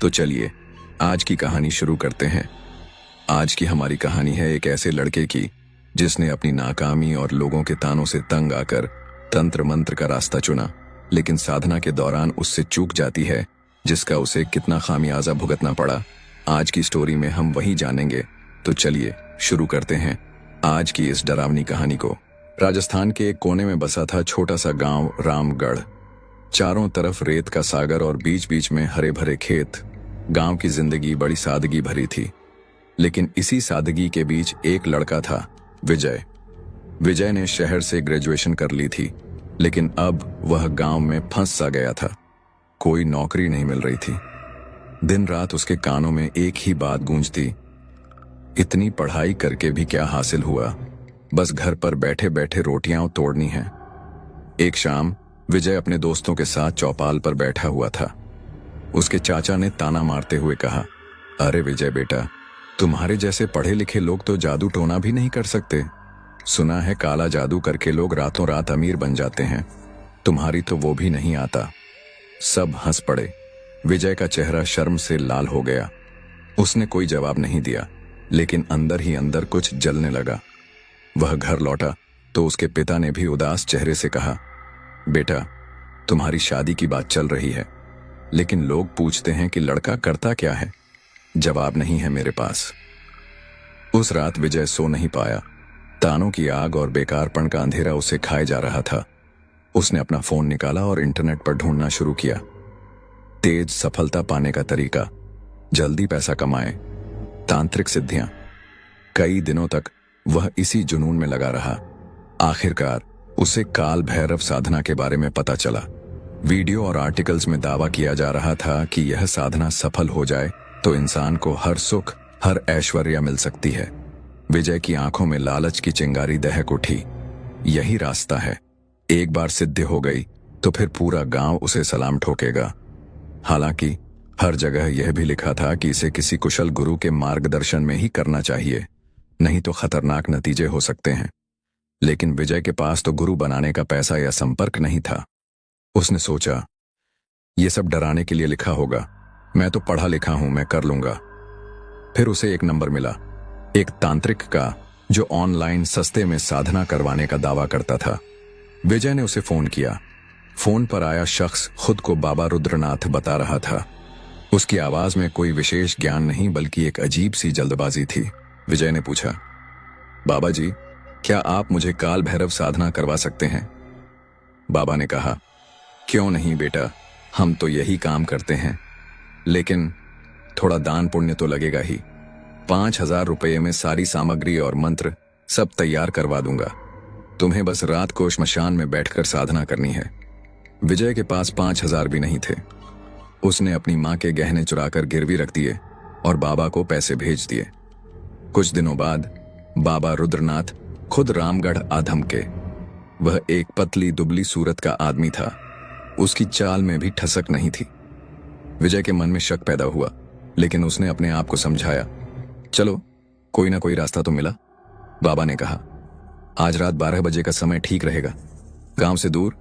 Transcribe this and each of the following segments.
तो चलिए आज की कहानी शुरू करते हैं। आज की हमारी कहानी है एक ऐसे लड़के की जिसने अपनी नाकामी और लोगों के तानों से तंग आकर तंत्र मंत्र का रास्ता चुना, लेकिन साधना के दौरान उससे चूक जाती है जिसका उसे कितना खामियाजा भुगतना पड़ा। आज की स्टोरी में हम वही जानेंगे। तो चलिए शुरू करते हैं आज की इस डरावनी कहानी को। राजस्थान के एक कोने में बसा था छोटा सा गांव रामगढ़। चारों तरफ रेत का सागर और बीच बीच में हरे भरे खेत। गांव की जिंदगी बड़ी सादगी भरी थी, लेकिन इसी सादगी के बीच एक लड़का था, विजय। विजय ने शहर से ग्रेजुएशन कर ली थी, लेकिन अब वह गांव में फंस सा गया था। कोई नौकरी नहीं मिल रही थी। दिन रात उसके कानों में एक ही बात गूंजती, इतनी पढ़ाई करके भी क्या हासिल हुआ, बस घर पर बैठे बैठे रोटियां तोड़नी हैं। एक शाम विजय अपने दोस्तों के साथ चौपाल पर बैठा हुआ था। उसके चाचा ने ताना मारते हुए कहा, अरे विजय बेटा, तुम्हारे जैसे पढ़े लिखे लोग तो जादू टोना भी नहीं कर सकते। सुना है काला जादू करके लोग रातों रात अमीर बन जाते हैं, तुम्हारी तो वो भी नहीं आता। सब हंस पड़े। विजय का चेहरा शर्म से लाल हो गया। उसने कोई जवाब नहीं दिया, लेकिन अंदर ही अंदर कुछ जलने लगा। वह घर लौटा तो उसके पिता ने भी उदास चेहरे से कहा, बेटा, तुम्हारी शादी की बात चल रही है, लेकिन लोग पूछते हैं कि लड़का करता क्या है। जवाब नहीं है मेरे पास। उस रात विजय सो नहीं पाया। तानों की आग और बेकारपन का अंधेरा उसे खाए जा रहा था। उसने अपना फोन निकाला और इंटरनेट पर ढूंढना शुरू किया। तेज सफलता पाने का तरीका, जल्दी पैसा कमाए, तांत्रिक सिद्धियां। कई दिनों तक वह इसी जुनून में लगा रहा। आखिरकार उसे काल भैरव साधना के बारे में पता चला। वीडियो और आर्टिकल्स में दावा किया जा रहा था कि यह साधना सफल हो जाए तो इंसान को हर सुख, हर ऐश्वर्य मिल सकती है। विजय की आंखों में लालच की चिंगारी दहक उठी। यही रास्ता है। एक बार सिद्ध हो गई तो फिर पूरा गांव उसे सलाम ठोकेगा। हालांकि हर जगह यह भी लिखा था कि इसे किसी कुशल गुरु के मार्गदर्शन में ही करना चाहिए, नहीं तो खतरनाक नतीजे हो सकते हैं। लेकिन विजय के पास तो गुरु बनाने का पैसा या संपर्क नहीं था। उसने सोचा, यह सब डराने के लिए लिखा होगा, मैं तो पढ़ा लिखा हूं, मैं कर लूंगा। फिर उसे एक नंबर मिला, एक तांत्रिक का जो ऑनलाइन सस्ते में साधना करवाने का दावा करता था। विजय ने उसे फोन किया। फोन पर आया शख्स खुद को बाबा रुद्रनाथ बता रहा था। उसकी आवाज में कोई विशेष ज्ञान नहीं, बल्कि एक अजीब सी जल्दबाजी थी। विजय ने पूछा, बाबा जी, क्या आप मुझे काल भैरव साधना करवा सकते हैं? बाबा ने कहा, क्यों नहीं बेटा, हम तो यही काम करते हैं, लेकिन थोड़ा दान पुण्य तो लगेगा ही। 5,000 रुपये में सारी सामग्री और मंत्र सब तैयार करवा दूंगा। तुम्हें बस रात को श्मशान में बैठकर साधना करनी है। विजय के पास 5,000 भी नहीं थे। उसने अपनी मां के गहने चुराकर गिरवी रख दिए और बाबा को पैसे भेज दिए। कुछ दिनों बाद बाबा रुद्रनाथ खुद रामगढ़ आ धमके। वह एक पतली दुबली सूरत का आदमी था। उसकी चाल में भी ठसक नहीं थी। विजय के मन में शक पैदा हुआ, लेकिन उसने अपने आप को समझाया, चलो कोई ना कोई रास्ता तो मिला। बाबा ने कहा, आज रात 12 बजे का समय ठीक रहेगा। गांव से दूर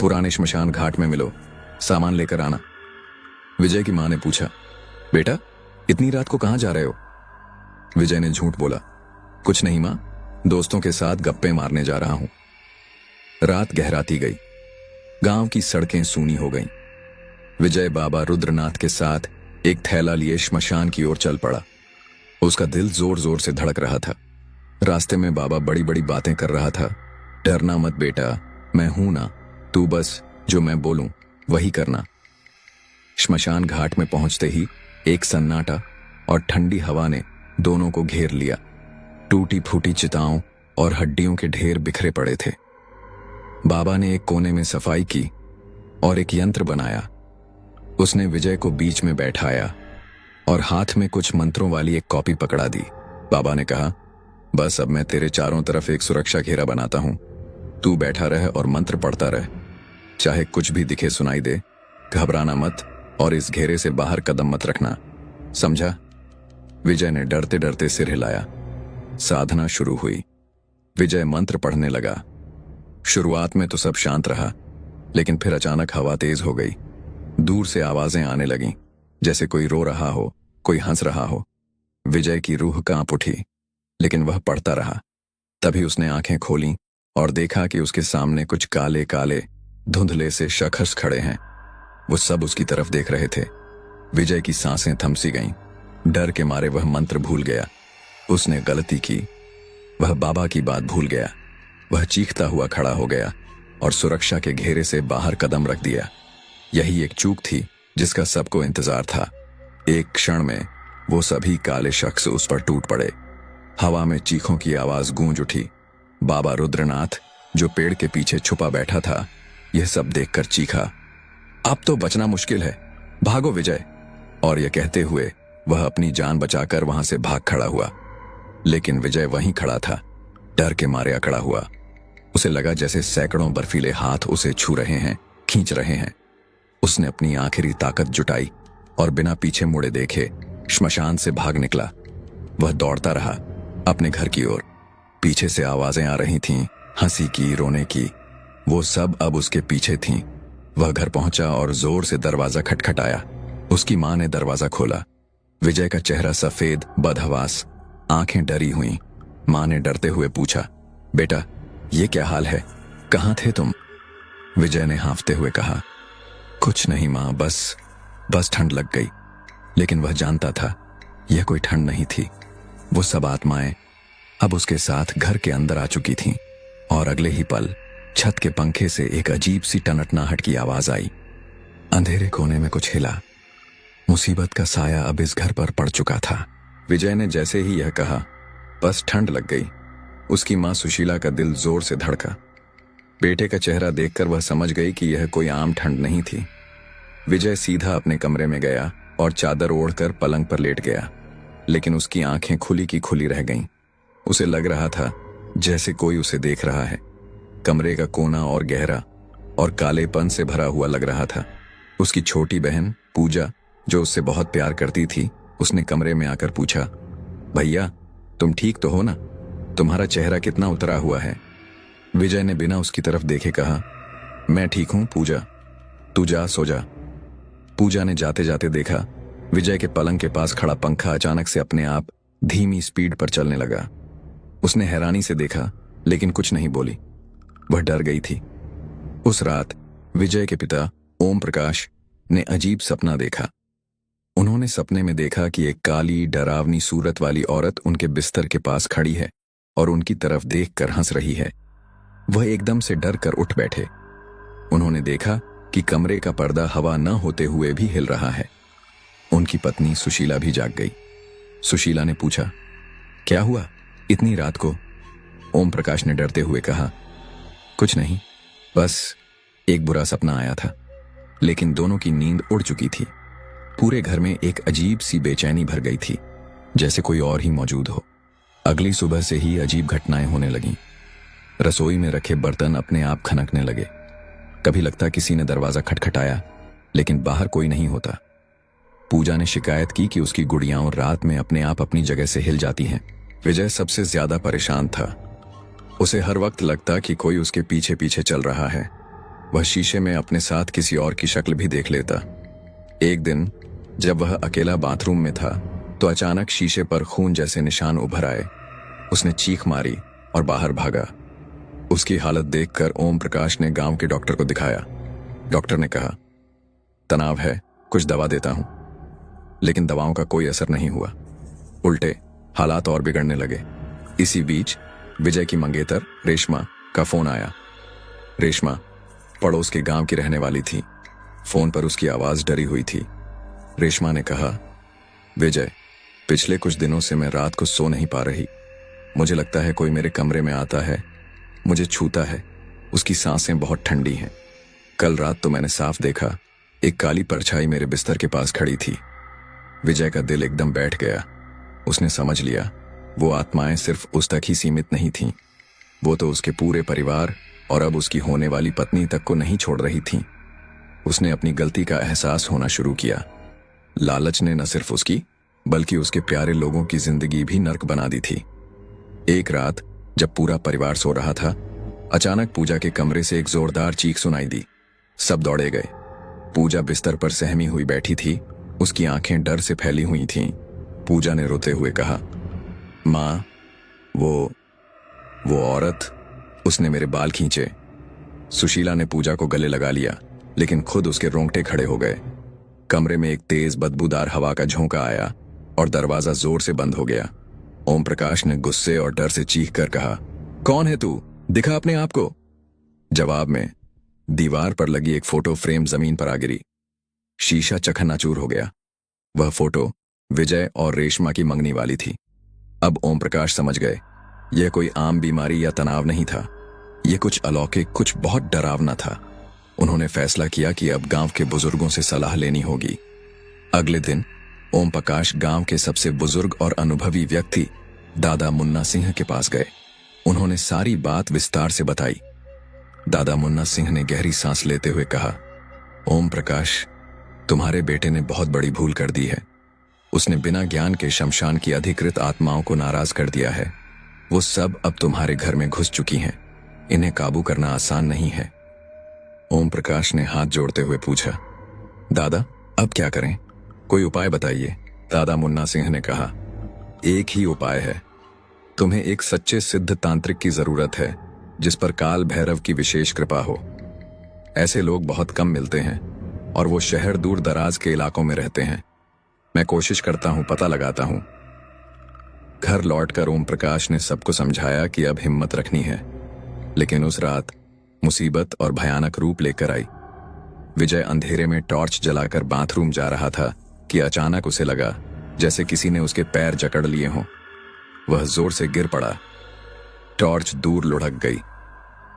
पुराने श्मशान घाट में मिलो, सामान लेकर आना। विजय की मां ने पूछा, बेटा, इतनी रात को कहां जा रहे हो? विजय ने झूठ बोला, कुछ नहीं मां, दोस्तों के साथ गप्पे मारने जा रहा हूं। रात गहराती गई। गांव की सड़कें सूनी हो गईं। विजय बाबा रुद्रनाथ के साथ एक थैला लिए श्मशान की ओर चल पड़ा। उसका दिल जोर जोर से धड़क रहा था। रास्ते में बाबा बड़ी बड़ी बातें कर रहा था। डरना मत बेटा, मैं हूं ना, तू बस जो मैं बोलूं वही करना। श्मशान घाट में पहुंचते ही एक सन्नाटा और ठंडी हवा ने दोनों को घेर लिया। टूटी फूटी चिताओं और हड्डियों के ढेर बिखरे पड़े थे। बाबा ने एक कोने में सफाई की और एक यंत्र बनाया। उसने विजय को बीच में बैठाया और हाथ में कुछ मंत्रों वाली एक कॉपी पकड़ा दी। बाबा ने कहा, बस अब मैं तेरे चारों तरफ एक सुरक्षा घेरा बनाता हूं, तू बैठा रह और मंत्र पढ़ता रह। चाहे कुछ भी दिखे सुनाई दे, घबराना मत और इस घेरे से बाहर कदम मत रखना, समझा? विजय ने डरते डरते सिर हिलाया। साधना शुरू हुई। विजय मंत्र पढ़ने लगा। शुरुआत में तो सब शांत रहा, लेकिन फिर अचानक हवा तेज हो गई। दूर से आवाजें आने लगीं, जैसे कोई रो रहा हो, कोई हंस रहा हो। विजय की रूह कांप उठी, लेकिन वह पढ़ता रहा। तभी उसने आंखें खोलीं और देखा कि उसके सामने कुछ काले काले धुंधले से शख्स खड़े हैं। वो सब उसकी तरफ देख रहे थे। विजय की सांसें थमसी गईं। डर के मारे वह मंत्र भूल गया। उसने गलती की। वह बाबा की बात भूल गया। वह चीखता हुआ खड़ा हो गया और सुरक्षा के घेरे से बाहर कदम रख दिया। यही एक चूक थी जिसका सबको इंतजार था। एक क्षण में वो सभी काले शख्स उस पर टूट पड़े। हवा में चीखों की आवाज गूंज उठी। बाबा रुद्रनाथ, जो पेड़ के पीछे छुपा बैठा था, यह सब देखकर चीखा, अब तो बचना मुश्किल है, भागो विजय। और यह कहते हुए वह अपनी जान बचाकर वहां से भाग खड़ा हुआ। लेकिन विजय वहीं खड़ा था, डर के मारे अकड़ा हुआ। उसे लगा जैसे सैकड़ों बर्फीले हाथ उसे छू रहे हैं, खींच रहे हैं। उसने अपनी आखिरी ताकत जुटाई और बिना पीछे मुड़े देखे श्मशान से भाग निकला। वह दौड़ता रहा अपने घर की ओर। पीछे से आवाजें आ रही थीं, हंसी की, रोने की। वो सब अब उसके पीछे थीं। वह घर पहुंचा और जोर से दरवाजा खटखटाया। उसकी मां ने दरवाजा खोला। विजय का चेहरा सफेद, बदहवास, आंखें डरी हुईं। मां ने डरते हुए पूछा, बेटा, ये क्या हाल है? कहां थे तुम? विजय ने हाँफते हुए कहा, कुछ नहीं मां, बस ठंड लग गई। लेकिन वह जानता था यह कोई ठंड नहीं थी। वो सब आत्माएं अब उसके साथ घर के अंदर आ चुकी थीं। और अगले ही पल छत के पंखे से एक अजीब सी टनटनाहट की आवाज आई। अंधेरे कोने में कुछ हिला। मुसीबत का साया अब इस घर पर पड़ चुका था। विजय ने जैसे ही यह कहा, बस ठंड लग गई, उसकी मां सुशीला का दिल जोर से धड़का। बेटे का चेहरा देखकर वह समझ गई कि यह कोई आम ठंड नहीं थी। विजय सीधा अपने कमरे में गया और चादर ओढ़कर पलंग पर लेट गया। लेकिन उसकी आंखें खुली की खुली रह गईं। उसे लग रहा था जैसे कोई उसे देख रहा है। कमरे का कोना और गहरा और कालेपन से भरा हुआ लग रहा था। उसकी छोटी बहन पूजा, जो उससे बहुत प्यार करती थी, उसने कमरे में आकर पूछा, भैया, तुम ठीक तो हो ना? तुम्हारा चेहरा कितना उतरा हुआ है। विजय ने बिना उसकी तरफ देखे कहा, मैं ठीक हूं पूजा, तू जा सो जा। पूजा ने जाते जाते देखा विजय के पलंग के पास खड़ा पंखा अचानक से अपने आप धीमी स्पीड पर चलने लगा। उसने हैरानी से देखा, लेकिन कुछ नहीं बोली। वह डर गई थी। उस रात विजय के पिता ओम प्रकाश ने अजीब सपना देखा। उन्होंने सपने में देखा कि एक काली, डरावनी सूरत वाली औरत उनके बिस्तर के पास खड़ी है और उनकी तरफ देखकर हंस रही है। वह एकदम से डर कर उठ बैठे। उन्होंने देखा कि कमरे का पर्दा हवा न होते हुए भी हिल रहा है। उनकी पत्नी सुशीला भी जाग गई। सुशीला ने पूछा, क्या हुआ इतनी रात को? ओम प्रकाश ने डरते हुए कहा, कुछ नहीं, बस एक बुरा सपना आया था। लेकिन दोनों की नींद उड़ चुकी थी। पूरे घर में एक अजीब सी बेचैनी भर गई थी, जैसे कोई और ही मौजूद हो। अगली सुबह से ही अजीब घटनाएं होने लगीं। रसोई में रखे बर्तन अपने आप खनकने लगे। कभी लगता किसी ने दरवाजा खटखटाया, लेकिन बाहर कोई नहीं होता। पूजा ने शिकायत की कि उसकी गुड़ियां रात में अपने आप अपनी जगह से हिल जाती हैं। विजय सबसे ज्यादा परेशान था। उसे हर वक्त लगता कि कोई उसके पीछे पीछे चल रहा है। वह शीशे में अपने साथ किसी और की शक्ल भी देख लेता। एक दिन जब वह अकेला बाथरूम में था, तो अचानक शीशे पर खून जैसे निशान उभर आए। उसने चीख मारी और बाहर भागा। उसकी हालत देखकर ओम प्रकाश ने गांव के डॉक्टर को दिखाया। डॉक्टर ने कहा, तनाव है, कुछ दवा देता हूं। लेकिन दवाओं का कोई असर नहीं हुआ। उल्टे हालात और बिगड़ने लगे। इसी बीच विजय की मंगेतर रेशमा का फोन आया। रेशमा पड़ोस के गांव की रहने वाली थी। फोन पर उसकी आवाज डरी हुई थी। रेशमा ने कहा, विजय, पिछले कुछ दिनों से मैं रात को सो नहीं पा रही। मुझे लगता है कोई मेरे कमरे में आता है, मुझे छूता है। उसकी सांसें बहुत ठंडी हैं। कल रात तो मैंने साफ देखा, एक काली परछाई मेरे बिस्तर के पास खड़ी थी। विजय का दिल एकदम बैठ गया। उसने समझ लिया वो आत्माएं सिर्फ उस तक ही सीमित नहीं थीं। वो तो उसके पूरे परिवार और अब उसकी होने वाली पत्नी तक को नहीं छोड़ रही थीं। उसने अपनी गलती का एहसास होना शुरू किया। लालच ने न सिर्फ उसकी बल्कि उसके प्यारे लोगों की जिंदगी भी नर्क बना दी थी। एक रात जब पूरा परिवार सो रहा था, अचानक पूजा के कमरे से एक जोरदार चीख सुनाई दी। सब दौड़े गए। पूजा बिस्तर पर सहमी हुई बैठी थी। उसकी आंखें डर से फैली हुई थीं। पूजा ने रोते हुए कहा, माँ, वो औरत, उसने मेरे बाल खींचे। सुशीला ने पूजा को गले लगा लिया, लेकिन खुद उसके रोंगटे खड़े हो गए। कमरे में एक तेज बदबूदार हवा का झोंका आया और दरवाजा जोर से बंद हो गया। ओम प्रकाश ने गुस्से और डर से चीख कर कहा, कौन है तू? दिखा अपने आप को। जवाब में दीवार पर लगी एक फोटो फ्रेम जमीन पर आ गिरी। शीशा चकनाचूर हो गया। वह फोटो विजय और रेशमा की मंगनी वाली थी। अब ओम प्रकाश समझ गए, यह कोई आम बीमारी या तनाव नहीं था। यह कुछ अलौकिक, कुछ बहुत डरावना था। उन्होंने फैसला किया कि अब गांव के बुजुर्गों से सलाह लेनी होगी। अगले दिन ओम प्रकाश गांव के सबसे बुजुर्ग और अनुभवी व्यक्ति दादा मुन्ना सिंह के पास गए। उन्होंने सारी बात विस्तार से बताई। दादा मुन्ना सिंह ने गहरी सांस लेते हुए कहा, ओम प्रकाश, तुम्हारे बेटे ने बहुत बड़ी भूल कर दी है। उसने बिना ज्ञान के शमशान की अधिकृत आत्माओं को नाराज कर दिया है। वो सब अब तुम्हारे घर में घुस चुकी हैं। इन्हें काबू करना आसान नहीं है। ओम प्रकाश ने हाथ जोड़ते हुए पूछा, दादा, अब क्या करें? कोई उपाय बताइए। दादा मुन्ना सिंह ने कहा, एक ही उपाय है। तुम्हें एक सच्चे सिद्ध तांत्रिक की जरूरत है, जिस पर काल भैरव की विशेष कृपा हो। ऐसे लोग बहुत कम मिलते हैं और वो शहर दूर दराज के इलाकों में रहते हैं। मैं कोशिश करता हूं, पता लगाता हूं। घर लौटकर ओम प्रकाश ने सबको समझाया कि अब हिम्मत रखनी है। लेकिन उस रात मुसीबत और भयानक रूप लेकर आई। विजय अंधेरे में टॉर्च जलाकर बाथरूम जा रहा था कि अचानक उसे लगा जैसे किसी ने उसके पैर जकड़ लिए हों। वह जोर से गिर पड़ा। टॉर्च दूर लुढ़क गई।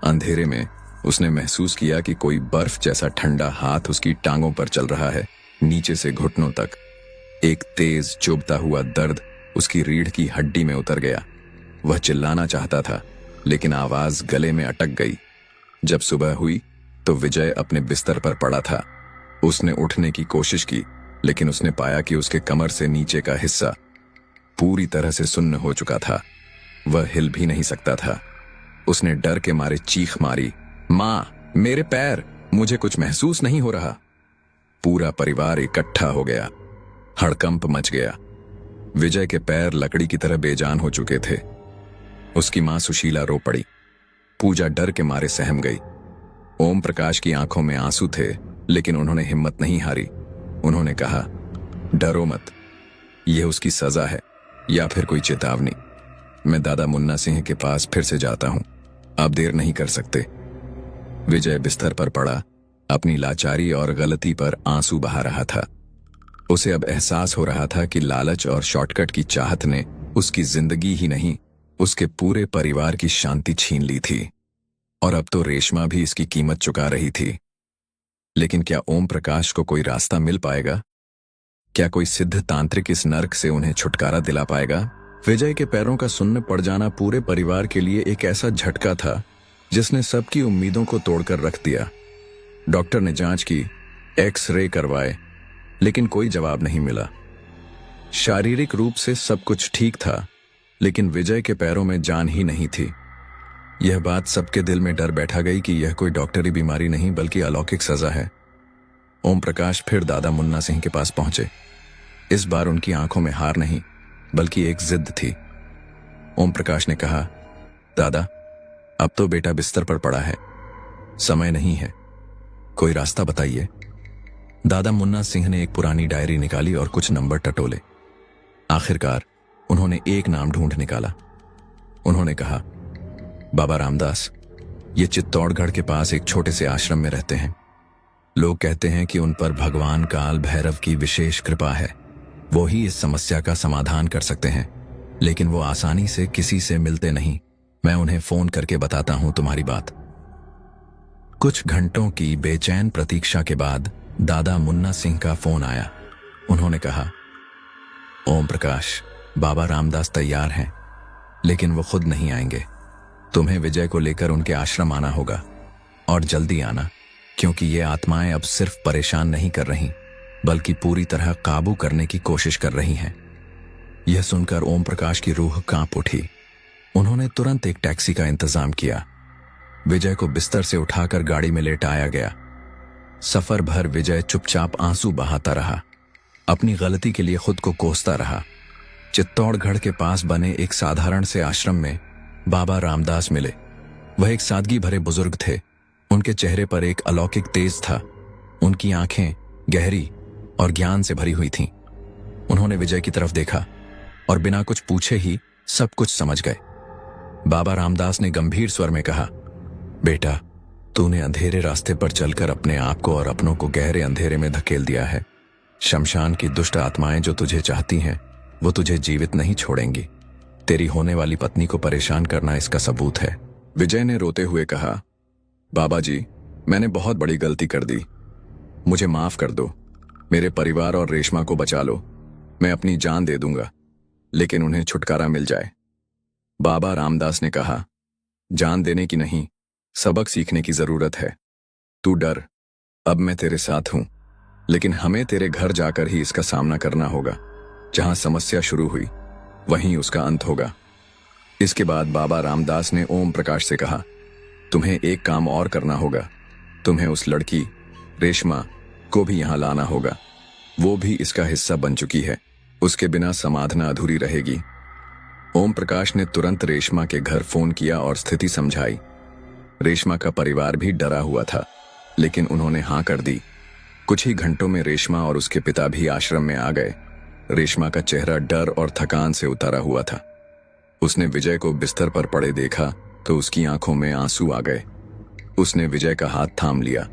अंधेरे में उसने महसूस किया कि कोई बर्फ जैसा ठंडा हाथ उसकी टांगों पर चल रहा है, नीचे से घुटनों तक। एक तेज चुभता हुआ दर्द उसकी रीढ़ की हड्डी में उतर गया। वह चिल्लाना चाहता था, लेकिन आवाज गले में अटक गई। जब सुबह हुई तो विजय अपने बिस्तर पर पड़ा था। उसने उठने की कोशिश की, लेकिन उसने पाया कि उसके कमर से नीचे का हिस्सा पूरी तरह से सुन्न हो चुका था। वह हिल भी नहीं सकता था। उसने डर के मारे चीख मारी, माँ, मेरे पैर, मुझे कुछ महसूस नहीं हो रहा। पूरा परिवार इकट्ठा हो गया। हड़कंप मच गया। विजय के पैर लकड़ी की तरह बेजान हो चुके थे। उसकी मां सुशीला रो पड़ी। पूजा डर के मारे सहम गई। ओम प्रकाश की आंखों में आंसू थे, लेकिन उन्होंने हिम्मत नहीं हारी। उन्होंने कहा, डरो मत, यह उसकी सजा है या फिर कोई चेतावनी। मैं दादा मुन्ना सिंह के पास फिर से जाता हूं। आप देर नहीं कर सकते। विजय बिस्तर पर पड़ा, अपनी लाचारी और गलती पर आंसू बहा रहा था। उसे अब एहसास हो रहा था कि लालच और शॉर्टकट की चाहत ने उसकी जिंदगी ही नहीं, उसके पूरे परिवार की शांति छीन ली थी। और अब तो रेशमा भी इसकी कीमत चुका रही थी। लेकिन क्या ओम प्रकाश को कोई रास्ता मिल पाएगा? क्या कोई सिद्ध तांत्रिक इस नर्क से उन्हें छुटकारा दिला पाएगा? विजय के पैरों का सुन्न पड़ जाना पूरे परिवार के लिए एक ऐसा झटका था जिसने सबकी उम्मीदों को तोड़कर रख दिया। डॉक्टर ने जांच की, एक्स-रे करवाए, लेकिन कोई जवाब नहीं मिला। शारीरिक रूप से सब कुछ ठीक था, लेकिन विजय के पैरों में जान ही नहीं थी। यह बात सबके दिल में डर बैठा गई कि यह कोई डॉक्टरी बीमारी नहीं बल्कि अलौकिक सजा है। ओम प्रकाश फिर दादा मुन्ना सिंह के पास पहुंचे। इस बार उनकी आंखों में हार नहीं, बल्कि एक जिद थी। ओम प्रकाश ने कहा, दादा, अब तो बेटा बिस्तर पर पड़ा है, समय नहीं है, कोई रास्ता बताइए। दादा मुन्ना सिंह ने एक पुरानी डायरी निकाली और कुछ नंबर टटोले। आखिरकार उन्होंने एक नाम ढूंढ निकाला। उन्होंने कहा, बाबा रामदास, ये चित्तौड़गढ़ के पास एक छोटे से आश्रम में रहते हैं। लोग कहते हैं कि उन पर भगवान काल भैरव की विशेष कृपा है। वो ही इस समस्या का समाधान कर सकते हैं, लेकिन वो आसानी से किसी से मिलते नहीं। मैं उन्हें फोन करके बताता हूं तुम्हारी बात। कुछ घंटों की बेचैन प्रतीक्षा के बाद दादा मुन्ना सिंह का फोन आया। उन्होंने कहा, ओम प्रकाश, बाबा रामदास तैयार हैं, लेकिन वो खुद नहीं आएंगे। तुम्हें विजय को लेकर उनके आश्रम आना होगा, और जल्दी आना, क्योंकि ये आत्माएं अब सिर्फ परेशान नहीं कर रही, बल्कि पूरी तरह काबू करने की कोशिश कर रही हैं। यह सुनकर ओम प्रकाश की रूह कांप उठी। उन्होंने तुरंत एक टैक्सी का इंतजाम किया। विजय को बिस्तर से उठाकर गाड़ी में लेटाया गया। सफर भर विजय चुपचाप आंसू बहाता रहा। अपनी गलती के लिए खुद को कोसता रहा। चित्तौड़गढ़ के पास बने एक साधारण से आश्रम में बाबा रामदास मिले। वह एक सादगी भरे बुजुर्ग थे। उनके चेहरे पर एक अलौकिक तेज था। उनकी आंखें गहरी और ज्ञान से भरी हुई थीं। उन्होंने विजय की तरफ देखा और बिना कुछ पूछे ही सब कुछ समझ गए। बाबा रामदास ने गंभीर स्वर में कहा, बेटा, तूने अंधेरे रास्ते पर चलकर अपने आप को और अपनों को गहरे अंधेरे में धकेल दिया है। शमशान की दुष्ट आत्माएं जो तुझे चाहती हैं, वो तुझे जीवित नहीं छोड़ेंगी। तेरी होने वाली पत्नी को परेशान करना इसका सबूत है। विजय ने रोते हुए कहा, बाबा जी, मैंने बहुत बड़ी गलती कर दी। मुझे माफ कर दो। मेरे परिवार और रेशमा को बचा लो। मैं अपनी जान दे दूंगा, लेकिन उन्हें छुटकारा मिल जाए। बाबा रामदास ने कहा, जान देने की नहीं, सबक सीखने की जरूरत है। तू डर, अब मैं तेरे साथ हूं, लेकिन हमें तेरे घर जाकर ही इसका सामना करना होगा। जहां समस्या शुरू हुई वहीं उसका अंत होगा। इसके बाद बाबा रामदास ने ओम प्रकाश से कहा, तुम्हें एक काम और करना होगा। तुम्हें उस लड़की रेशमा को भी यहां लाना होगा। वो भी इसका हिस्सा बन चुकी है। उसके बिना समाधना अधूरी रहेगी। ओम प्रकाश ने तुरंत रेशमा के घर फोन किया और स्थिति समझाई। रेशमा का परिवार भी डरा हुआ था, लेकिन उन्होंने हां कर दी। कुछ ही घंटों में रेशमा और उसके पिता भी आश्रम में आ गए। रेशमा का चेहरा डर और थकान से उतारा हुआ था। उसने विजय को बिस्तर पर पड़े देखा तो उसकी आंखों में आंसू आ गए। उसने विजय का हाथ थाम लिया।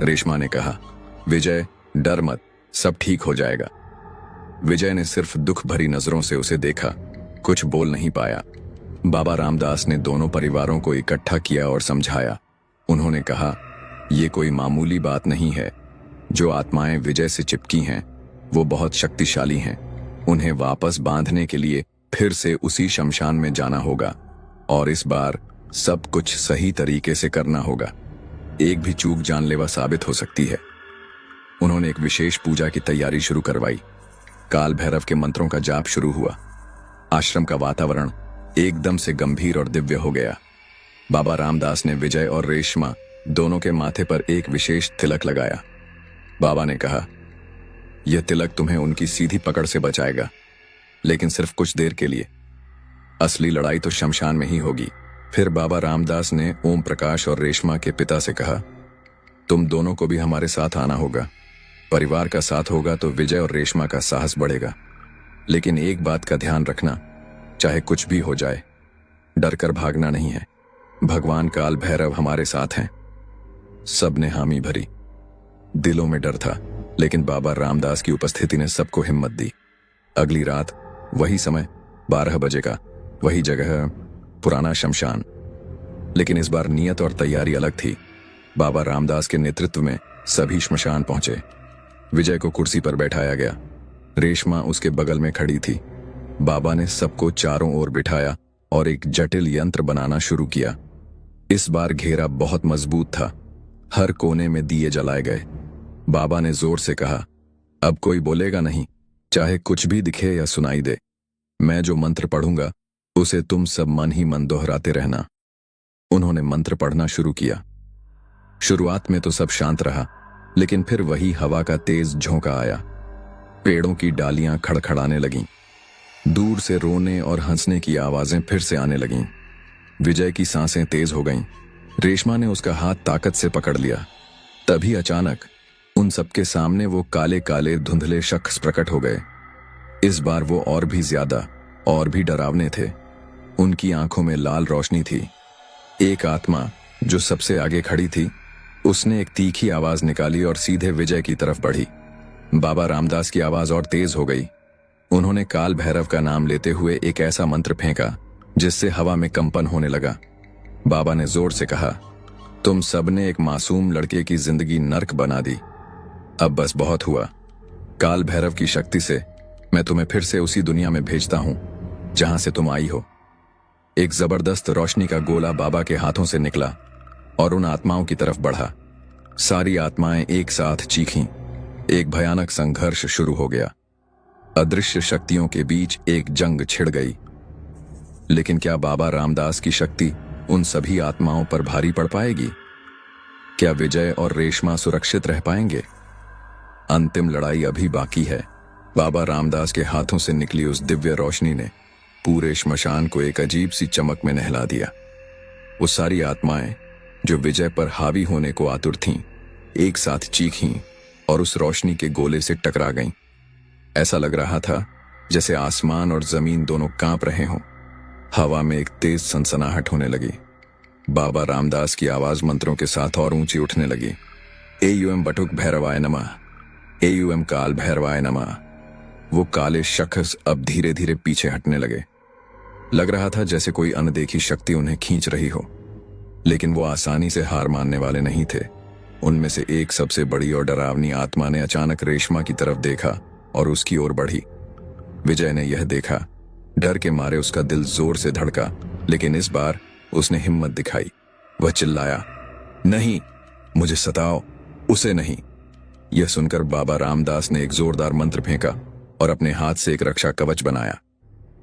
रेशमा ने कहा, विजय, डर मत, सब ठीक हो जाएगा। विजय ने सिर्फ दुख भरी नजरों से उसे देखा, कुछ बोल नहीं पाया। बाबा रामदास ने दोनों परिवारों को इकट्ठा किया और समझाया। उन्होंने कहा, यह कोई मामूली बात नहीं है। जो आत्माएं विजय से चिपकी हैं, वो बहुत शक्तिशाली हैं। उन्हें वापस बांधने के लिए फिर से उसी शमशान में जाना होगा, और इस बार सब कुछ सही तरीके से करना होगा। एक भी चूक जानलेवा साबित हो सकती है। उन्होंने एक विशेष पूजा की तैयारी शुरू करवाई। काल भैरव के मंत्रों का जाप शुरू हुआ। आश्रम का वातावरण एकदम से गंभीर और दिव्य हो गया। बाबा रामदास ने विजय और रेशमा दोनों के माथे पर एक विशेष तिलक लगाया। बाबा ने कहा, यह तिलक तुम्हें उनकी सीधी पकड़ से बचाएगा, लेकिन सिर्फ कुछ देर के लिए। असली लड़ाई तो शमशान में ही होगी। फिर बाबा रामदास ने ओम प्रकाश और रेशमा के पिता से कहा, तुम दोनों को भी हमारे साथ आना होगा। परिवार का साथ होगा तो विजय और रेशमा का साहस बढ़ेगा। लेकिन एक बात का ध्यान रखना, चाहे कुछ भी हो जाए, डर कर भागना नहीं है। भगवान काल भैरव हमारे साथ हैं। सबने हामी भरी। दिलों में डर था, लेकिन बाबा रामदास की उपस्थिति ने सबको हिम्मत दी। अगली रात वही समय, 12 बजे का, वही जगह, पुराना शमशान। लेकिन इस बार नियत और तैयारी अलग थी। बाबा रामदास के नेतृत्व में सभी श्मशान पहुंचे। विजय को कुर्सी पर बैठाया गया। रेशमा उसके बगल में खड़ी थी। बाबा ने सबको चारों ओर बिठाया और एक जटिल यंत्र बनाना शुरू किया। इस बार घेरा बहुत मजबूत था। हर कोने में दिए जलाए गए। बाबा ने जोर से कहा, अब कोई बोलेगा नहीं, चाहे कुछ भी दिखे या सुनाई दे। मैं जो मंत्र पढ़ूंगा उसे तुम सब मन ही मन दोहराते रहना। उन्होंने मंत्र पढ़ना शुरू किया। शुरुआत में तो सब शांत रहा, लेकिन फिर वही हवा का तेज झोंका आया। पेड़ों की डालियां खड़खड़ाने लगीं। दूर से रोने और हंसने की आवाजें फिर से आने लगीं। विजय की सांसें तेज हो गईं। रेशमा ने उसका हाथ ताकत से पकड़ लिया। तभी अचानक उन सबके सामने वो काले काले धुंधले शख्स प्रकट हो गए। इस बार वो और भी ज्यादा और भी डरावने थे। उनकी आंखों में लाल रोशनी थी। एक आत्मा जो सबसे आगे खड़ी थी, उसने एक तीखी आवाज निकाली और सीधे विजय की तरफ बढ़ी। बाबा रामदास की आवाज और तेज हो गई। उन्होंने काल भैरव का नाम लेते हुए एक ऐसा मंत्र फेंका जिससे हवा में कंपन होने लगा। बाबा ने जोर से कहा, तुम सबने एक मासूम लड़के की जिंदगी नर्क बना दी। अब बस बहुत हुआ। काल भैरव की शक्ति से मैं तुम्हें फिर से उसी दुनिया में भेजता हूं जहां से तुम आई हो। एक जबरदस्त रोशनी का गोला बाबा के हाथों से निकला और उन आत्माओं की तरफ बढ़ा। सारी आत्माएं एक साथ चीखीं। एक भयानक संघर्ष शुरू हो गया। अदृश्य शक्तियों के बीच एक जंग छिड़ गई। लेकिन क्या बाबा रामदास की शक्ति उन सभी आत्माओं पर भारी पड़ पाएगी? क्या विजय और रेशमा सुरक्षित रह पाएंगे? अंतिम लड़ाई अभी बाकी है। बाबा रामदास के हाथों से निकली उस दिव्य रोशनी ने पूरे श्मशान को एक अजीब सी चमक में नहला दिया। वो सारी आत्माएं जो विजय पर हावी होने को आतुर थीं, एक साथ चीखीं और उस रोशनी के गोले से टकरा गईं। ऐसा लग रहा था जैसे आसमान और जमीन दोनों कांप रहे हों। हवा में एक तेज सनसनाहट होने लगी। बाबा रामदास की आवाज मंत्रों के साथ और ऊंची उठने लगी। एयूएम बटुक भैरवाय नमः, एयूएम काल भैरवाय नमः। वो काले शख्स अब धीरे धीरे पीछे हटने लगे। लग रहा था जैसे कोई अनदेखी शक्ति उन्हें खींच रही हो, लेकिन वो आसानी से हार मानने वाले नहीं थे। उनमें से एक सबसे बड़ी और डरावनी आत्मा ने अचानक रेशमा की तरफ देखा और उसकी ओर बढ़ी। विजय ने यह देखा। डर के मारे उसका दिल जोर से धड़का, लेकिन इस बार उसने हिम्मत दिखाई। वह चिल्लाया, नहीं, मुझे सताओ, उसे नहीं। यह सुनकर बाबा रामदास ने एक जोरदार मंत्र फेंका और अपने हाथ से एक रक्षा कवच बनाया।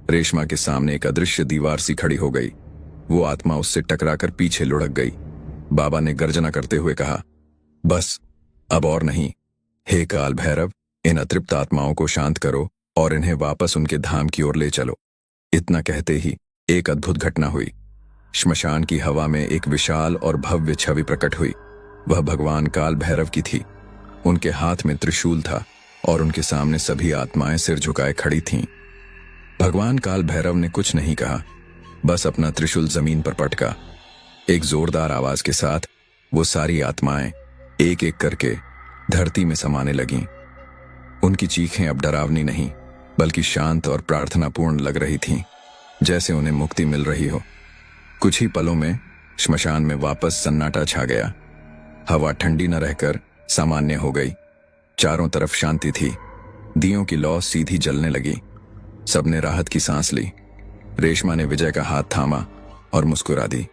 रेशमा के सामने एक अदृश्य दीवार सी खड़ी हो गई। वो आत्मा उससे टकराकर पीछे लुढ़क गई। बाबा ने गर्जना करते हुए कहा, बस, अब और नहीं। हे काल भैरव, इन अतृप्त आत्माओं को शांत करो और इन्हें वापस उनके धाम की ओर ले चलो। इतना कहते ही एक अद्भुत घटना हुई। श्मशान की हवा में एक विशाल और भव्य छवि प्रकट हुई। वह भगवान काल भैरव की थी। उनके हाथ में त्रिशूल था और उनके सामने सभी आत्माएं सिर झुकाए खड़ी थीं। भगवान काल भैरव ने कुछ नहीं कहा, बस अपना त्रिशूल जमीन पर पटका। एक जोरदार आवाज के साथ वो सारी आत्माएं एक एक करके धरती में समाने लगीं। उनकी चीखें अब डरावनी नहीं, बल्कि शांत और प्रार्थनापूर्ण लग रही थीं, जैसे उन्हें मुक्ति मिल रही हो। कुछ ही पलों में श्मशान में वापस सन्नाटा छा गया। हवा ठंडी न रहकर सामान्य हो गई। चारों तरफ शांति थी। दियों की लौ सीधी जलने लगी। सबने राहत की सांस ली। रेशमा ने विजय का हाथ थामा और मुस्कुरा दी।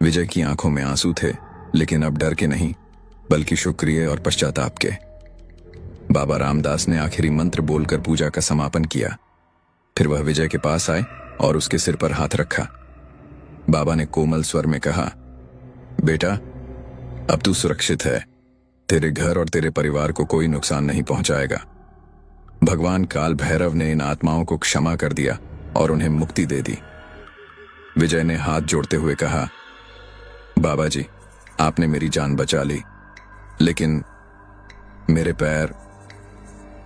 विजय की आंखों में आंसू थे, लेकिन अब डर के नहीं, बल्कि शुक्रिया और पश्चाताप के। बाबा रामदास ने आखिरी मंत्र बोलकर पूजा का समापन किया। फिर वह विजय के पास आए और उसके सिर पर हाथ रखा। बाबा ने कोमल स्वर में कहा, बेटा, अब तू सुरक्षित है। तेरे घर और तेरे परिवार को कोई नुकसान नहीं पहुंचाएगा। भगवान काल भैरव ने इन आत्माओं को क्षमा कर दिया और उन्हें मुक्ति दे दी। विजय ने हाथ जोड़ते हुए कहा, बाबा जी, आपने मेरी जान बचा ली, लेकिन मेरे पैर।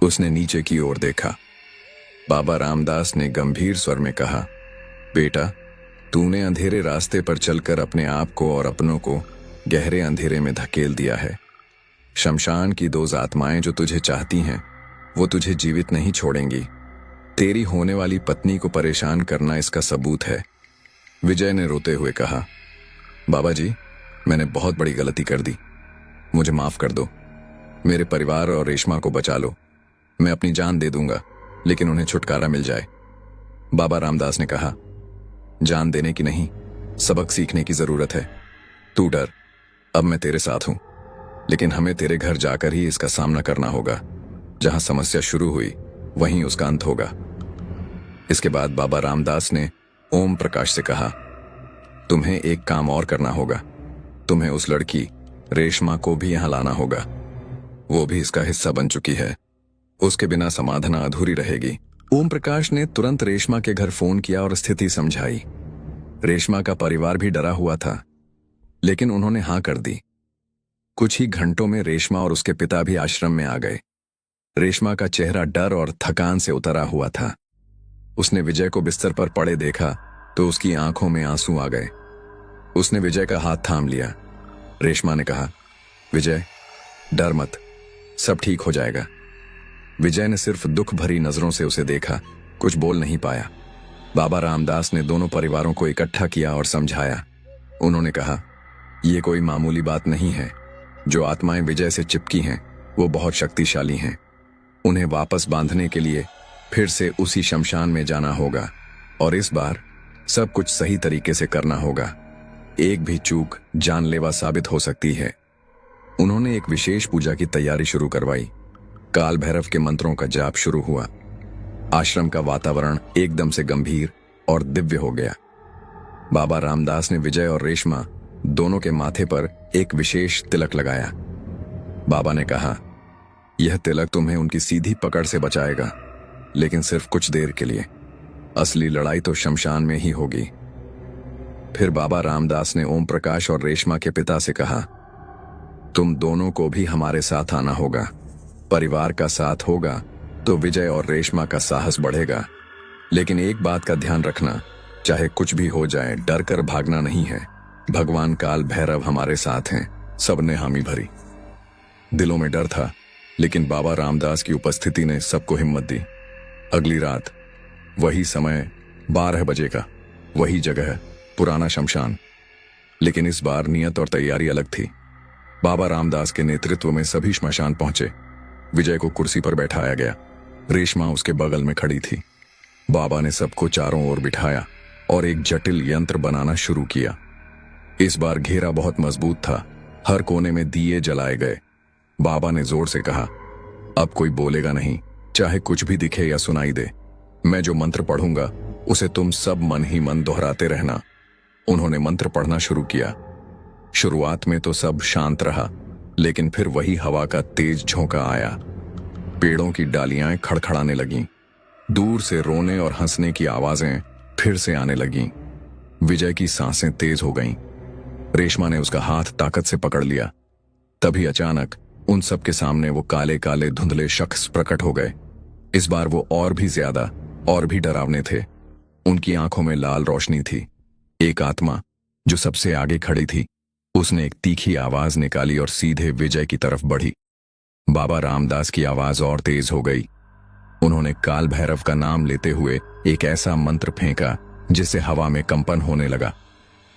उसने नीचे की ओर देखा। बाबा रामदास ने गंभीर स्वर में कहा, बेटा, तूने अंधेरे रास्ते पर चलकर अपने आप को और अपनों को गहरे अंधेरे में धकेल दिया है। शमशान की दो आत्माएं जो तुझे चाहती हैं, वो तुझे जीवित नहीं छोड़ेंगी। तेरी होने वाली पत्नी को परेशान करना इसका सबूत है। विजय ने रोते हुए कहा, बाबा जी, मैंने बहुत बड़ी गलती कर दी। मुझे माफ कर दो। मेरे परिवार और रेशमा को बचा लो। मैं अपनी जान दे दूंगा, लेकिन उन्हें छुटकारा मिल जाए। बाबा रामदास ने कहा, जान देने की नहीं, सबक सीखने की जरूरत है। तू डर, अब मैं तेरे साथ हूं, लेकिन हमें तेरे घर जाकर ही इसका सामना करना होगा। जहां समस्या शुरू हुई, वहीं उसका अंत होगा। इसके बाद बाबा रामदास ने ओम प्रकाश से कहा, तुम्हें एक काम और करना होगा। तुम्हें उस लड़की रेशमा को भी यहां लाना होगा। वो भी इसका हिस्सा बन चुकी है। उसके बिना समाधान अधूरी रहेगी। ओम प्रकाश ने तुरंत रेशमा के घर फोन किया और स्थिति समझाई। रेशमा का परिवार भी डरा हुआ था, लेकिन उन्होंने हां कर दी। कुछ ही घंटों में रेशमा और उसके पिता भी आश्रम में आ गए। रेशमा का चेहरा डर और थकान से उतरा हुआ था। उसने विजय को बिस्तर पर पड़े देखा तो उसकी आंखों में आंसू आ गए। उसने विजय का हाथ थाम लिया। रेशमा ने कहा, विजय, डर मत, सब ठीक हो जाएगा। विजय ने सिर्फ दुख भरी नजरों से उसे देखा, कुछ बोल नहीं पाया। बाबा रामदास ने दोनों परिवारों को इकट्ठा किया और समझाया। उन्होंने कहा, यह कोई मामूली बात नहीं है। जो आत्माएं विजय से चिपकी हैं, वो बहुत शक्तिशाली हैं। उन्हें वापस बांधने के लिए फिर से उसी शमशान में जाना होगा, और इस बार सब कुछ सही तरीके से करना होगा। एक भी चूक जानलेवा साबित हो सकती है। उन्होंने एक विशेष पूजा की तैयारी शुरू करवाई। काल भैरव के मंत्रों का जाप शुरू हुआ। आश्रम का वातावरण एकदम से गंभीर और दिव्य हो गया। बाबा रामदास ने विजय और रेशमा दोनों के माथे पर एक विशेष तिलक लगाया। बाबा ने कहा, यह तिलक तुम्हें उनकी सीधी पकड़ से बचाएगा, लेकिन सिर्फ कुछ देर के लिए। असली लड़ाई तो शमशान में ही होगी। फिर बाबा रामदास ने ओम प्रकाश और रेशमा के पिता से कहा, तुम दोनों को भी हमारे साथ आना होगा। परिवार का साथ होगा तो विजय और रेशमा का साहस बढ़ेगा। लेकिन एक बात का ध्यान रखना, चाहे कुछ भी हो जाए, डर कर भागना नहीं है। भगवान काल भैरव हमारे साथ हैं। सबने हामी भरी। दिलों में डर था, लेकिन बाबा रामदास की उपस्थिति ने सबको हिम्मत दी। अगली रात वही समय, 12 बजे का, वही जगह, पुराना शमशान। लेकिन इस बार नियत और तैयारी अलग थी। बाबा रामदास के नेतृत्व में सभी श्मशान पहुंचे। विजय को कुर्सी पर बैठाया गया। रेशमा उसके बगल में खड़ी थी। बाबा ने सबको चारों ओर बिठाया और एक जटिल यंत्र बनाना शुरू किया। इस बार घेरा बहुत मजबूत था। हर कोने में दिए जलाए गए। बाबा ने जोर से कहा, अब कोई बोलेगा नहीं, चाहे कुछ भी दिखे या सुनाई दे। मैं जो मंत्र पढ़ूंगा उसे तुम सब मन ही मन दोहराते रहना। उन्होंने मंत्र पढ़ना शुरू किया। शुरुआत में तो सब शांत रहा, लेकिन फिर वही हवा का तेज झोंका आया। पेड़ों की डालियां खड़खड़ाने लगीं। दूर से रोने और हंसने की आवाजें फिर से आने लगीं। विजय की सांसें तेज हो गईं। रेशमा ने उसका हाथ ताकत से पकड़ लिया। तभी अचानक उन सब के सामने वो काले काले धुंधले शख्स प्रकट हो गए। इस बार वो और भी ज्यादा और भी डरावने थे। उनकी आंखों में लाल रोशनी थी। एक आत्मा जो सबसे आगे खड़ी थी, उसने एक तीखी आवाज निकाली और सीधे विजय की तरफ बढ़ी। बाबा रामदास की आवाज और तेज हो गई। उन्होंने काल भैरव का नाम लेते हुए एक ऐसा मंत्र फेंका जिससे हवा में कंपन होने लगा।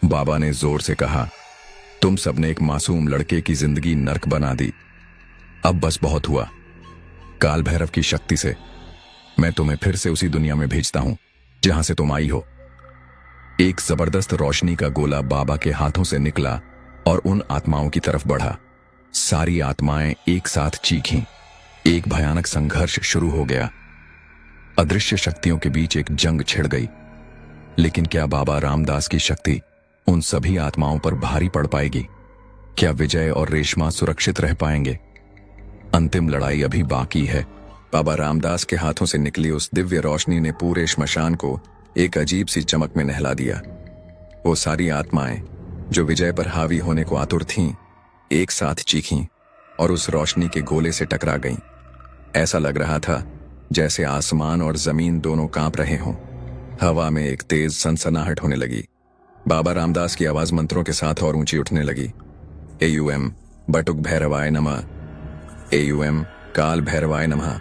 बाबा ने जोर से कहा, तुम सबने एक मासूम लड़के की जिंदगी नर्क बना दी। अब बस बहुत हुआ। काल भैरव की शक्ति से मैं तुम्हें फिर से उसी दुनिया में भेजता हूं जहां से तुम आई हो। एक जबरदस्त रोशनी का गोला बाबा के हाथों से निकला और उन आत्माओं की तरफ बढ़ा। सारी आत्माएं एक साथ चीखीं। एक भयानक संघर्ष शुरू हो गया। अदृश्य शक्तियों के बीच एक जंग छिड़ गई। लेकिन क्या बाबा रामदास की शक्ति उन सभी आत्माओं पर भारी पड़ पाएगी? क्या विजय और रेशमा सुरक्षित रह पाएंगे? अंतिम लड़ाई अभी बाकी है। बाबा रामदास के हाथों से निकली उस दिव्य रोशनी ने पूरे श्मशान को एक अजीब सी चमक में नहला दिया। वो सारी आत्माएं जो विजय पर हावी होने को आतुर थीं, एक साथ चीखीं और उस रोशनी के गोले से टकरा गईं। ऐसा लग रहा था जैसे आसमान और जमीन दोनों कांप रहे हों। हवा में एक तेज सनसनाहट होने लगी। बाबा रामदास की आवाज मंत्रों के साथ और ऊंची उठने लगी। एयूएम बटुक भैरवाय नमः, एयूएम काल भैरवाय नमः।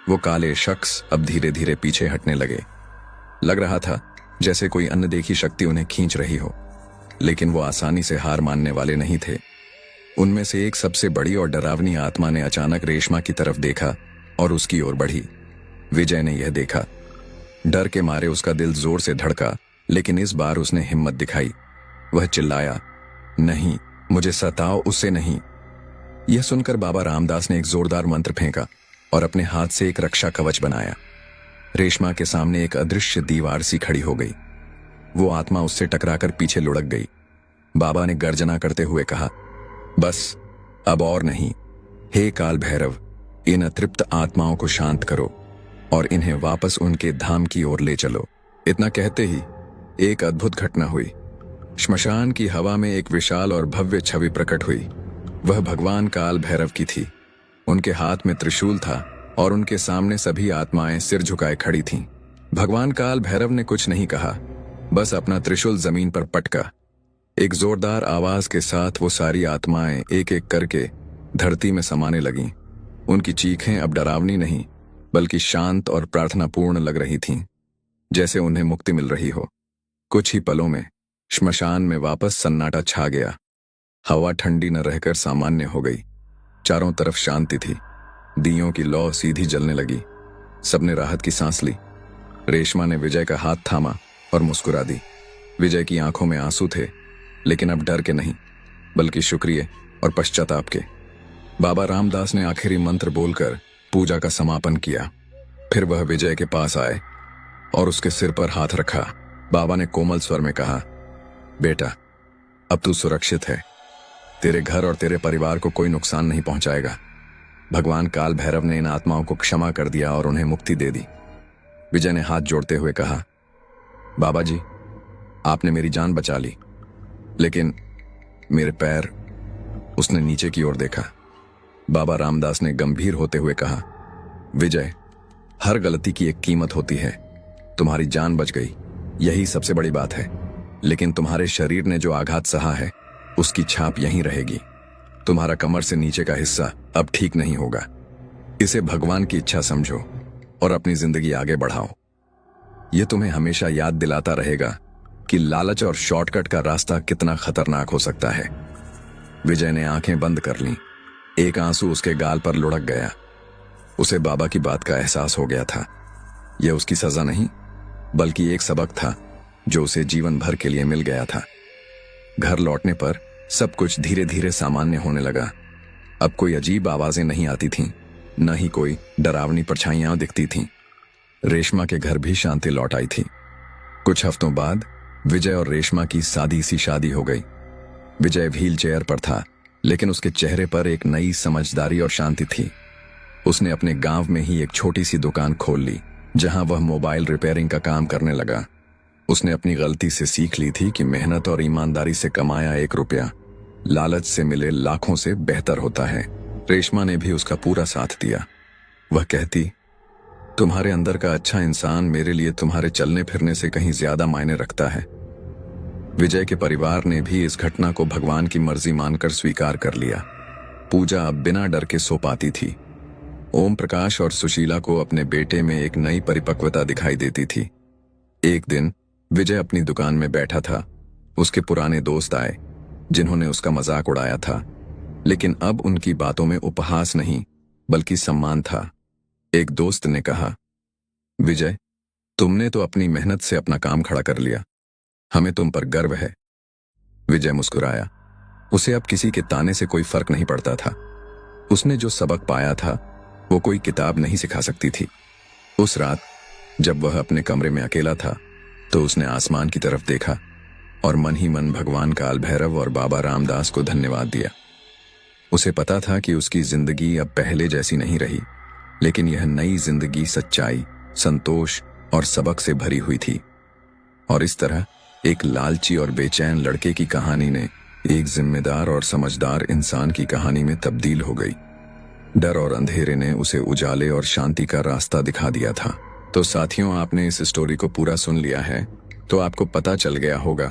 वो काले शख्स अब धीरे धीरे पीछे हटने लगे। लग रहा था जैसे कोई अनदेखी शक्ति उन्हें खींच रही हो, लेकिन वो आसानी से हार मानने वाले नहीं थे। उनमें से एक सबसे बड़ी और डरावनी आत्मा ने अचानक रेशमा की तरफ देखा और उसकी ओर बढ़ी। विजय ने यह देखा। डर के मारे उसका दिल जोर से धड़का, लेकिन इस बार उसने हिम्मत दिखाई। वह चिल्लाया, नहीं, मुझे सताओ, उससे नहीं। यह सुनकर बाबा रामदास ने एक जोरदार मंत्र फेंका और अपने हाथ से एक रक्षा कवच बनाया। रेशमा के सामने एक अदृश्य दीवार सी खड़ी हो गई। वो आत्मा उससे टकराकर पीछे लुढ़क गई। बाबा ने गर्जना करते हुए कहा, बस अब और नहीं। हे काल भैरव, इन अतृप्त आत्माओं को शांत करो और इन्हें वापस उनके धाम की ओर ले चलो। इतना कहते ही एक अद्भुत घटना हुई। श्मशान की हवा में एक विशाल और भव्य छवि प्रकट हुई। वह भगवान काल भैरव की थी। उनके हाथ में त्रिशूल था और उनके सामने सभी आत्माएं सिर झुकाए खड़ी थीं। भगवान काल भैरव ने कुछ नहीं कहा, बस अपना त्रिशूल जमीन पर पटका। एक जोरदार आवाज के साथ वो सारी आत्माएं एक एक करके धरती में समाने लगीं। उनकी चीखें अब डरावनी नहीं, बल्कि शांत और प्रार्थनापूर्ण लग रही थीं, जैसे उन्हें मुक्ति मिल रही हो। कुछ ही पलों में श्मशान में वापस सन्नाटा छा गया। हवा ठंडी न रहकर सामान्य हो गई। चारों तरफ शांति थी। दियों की लौ सीधी जलने लगी। सबने राहत की सांस ली। रेशमा ने विजय का हाथ थामा और मुस्कुरा दी। विजय की आंखों में आंसू थे, लेकिन अब डर के नहीं, बल्कि शुक्रिया और पश्चाताप के। बाबा रामदास ने आखिरी मंत्र बोलकर पूजा का समापन किया। फिर वह विजय के पास आए और उसके सिर पर हाथ रखा। बाबा ने कोमल स्वर में कहा, बेटा, अब तू सुरक्षित है। तेरे घर और तेरे परिवार को कोई नुकसान नहीं पहुंचाएगा। भगवान काल भैरव ने इन आत्माओं को क्षमा कर दिया और उन्हें मुक्ति दे दी। विजय ने हाथ जोड़ते हुए कहा, बाबा जी, आपने मेरी जान बचा ली, लेकिन मेरे पैर। उसने नीचे की ओर देखा। बाबा रामदास ने गंभीर होते हुए कहा, विजय, हर गलती की एक कीमत होती है। तुम्हारी जान बच गई, यही सबसे बड़ी बात है, लेकिन तुम्हारे शरीर ने जो आघात सहा है उसकी छाप यहीं रहेगी। तुम्हारा कमर से नीचे का हिस्सा अब ठीक नहीं होगा। इसे भगवान की इच्छा समझो और अपनी जिंदगी आगे बढ़ाओ। यह तुम्हें हमेशा याद दिलाता रहेगा कि लालच और शॉर्टकट का रास्ता कितना खतरनाक हो सकता है। विजय ने आंखें बंद कर लीं। एक आंसू उसके गाल पर लुढ़क गया। उसे बाबा की बात का एहसास हो गया था। यह उसकी सजा नहीं, बल्कि एक सबक था जो उसे जीवन भर के लिए मिल गया था। घर लौटने पर सब कुछ धीरे धीरे सामान्य होने लगा। अब कोई अजीब आवाजें नहीं आती थीं, न ही कोई डरावनी परछाइयां दिखती थीं। रेशमा के घर भी शांति लौट आई थी। कुछ हफ्तों बाद विजय और रेशमा की सादी सी शादी हो गई। विजय व्हील चेयर पर था, लेकिन उसके चेहरे पर एक नई समझदारी और शांति थी। उसने अपने गांव में ही एक छोटी सी दुकान खोल ली, जहां वह मोबाइल रिपेयरिंग का काम करने लगा। उसने अपनी गलती से सीख ली थी कि मेहनत और ईमानदारी से कमाया 1 रुपया लालच से मिले लाखों से बेहतर होता है। रेशमा ने भी उसका पूरा साथ दिया। वह कहती, तुम्हारे अंदर का अच्छा इंसान मेरे लिए तुम्हारे चलने फिरने से कहीं ज्यादा मायने रखता है। विजय के परिवार ने भी इस घटना को भगवान की मर्जी मानकर स्वीकार कर लिया। पूजा अब बिना डर के सो पाती थी। ओम प्रकाश और सुशीला को अपने बेटे में एक नई परिपक्वता दिखाई देती थी। एक दिन विजय अपनी दुकान में बैठा था। उसके पुराने दोस्त आए, जिन्होंने उसका मजाक उड़ाया था, लेकिन अब उनकी बातों में उपहास नहीं, बल्कि सम्मान था। एक दोस्त ने कहा, विजय, तुमने तो अपनी मेहनत से अपना काम खड़ा कर लिया। हमें तुम पर गर्व है। विजय मुस्कुराया। उसे अब किसी के ताने से कोई फर्क नहीं पड़ता था। उसने जो सबक पाया था वो कोई किताब नहीं सिखा सकती थी। उस रात जब वह अपने कमरे में अकेला था, तो उसने आसमान की तरफ देखा और मन ही मन भगवान काल भैरव और बाबा रामदास को धन्यवाद दिया। उसे पता था कि उसकी जिंदगी अब पहले जैसी नहीं रही, लेकिन यह नई जिंदगी सच्चाई, संतोष और सबक से भरी हुई थी। और इस तरह एक लालची और बेचैन लड़के की कहानी ने एक जिम्मेदार और समझदार इंसान की कहानी में तब्दील हो गई। डर और अंधेरे ने उसे उजाले और शांति का रास्ता दिखा दिया था। तो साथियों, आपने इस स्टोरी को पूरा सुन लिया है, तो आपको पता चल गया होगा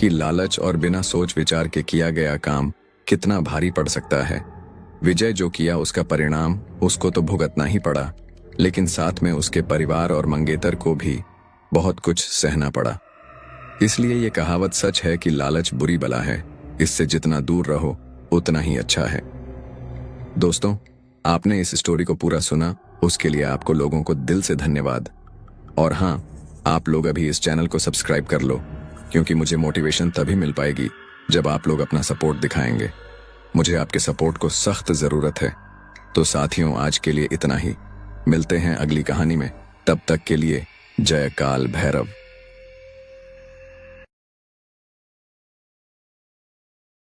कि लालच और बिना सोच विचार के किया गया काम कितना भारी पड़ सकता है। विजय जो किया उसका परिणाम उसको तो भुगतना ही पड़ा, लेकिन साथ में उसके परिवार और मंगेतर को भी बहुत कुछ सहना पड़ा। इसलिए ये कहावत सच है कि लालच बुरी बला है, इससे जितना दूर रहो उतना ही अच्छा है। दोस्तों, आपने इस स्टोरी को पूरा सुना, उसके लिए आपको लोगों को दिल से धन्यवाद। और हाँ, आप लोग अभी इस चैनल को सब्सक्राइब कर लो, क्योंकि मुझे मोटिवेशन तभी मिल पाएगी जब आप लोग अपना सपोर्ट दिखाएंगे। मुझे आपके सपोर्ट को सख्त जरूरत है। तो साथियों, आज के लिए इतना ही। मिलते हैं अगली कहानी में। तब तक के लिए जय काल भैरव।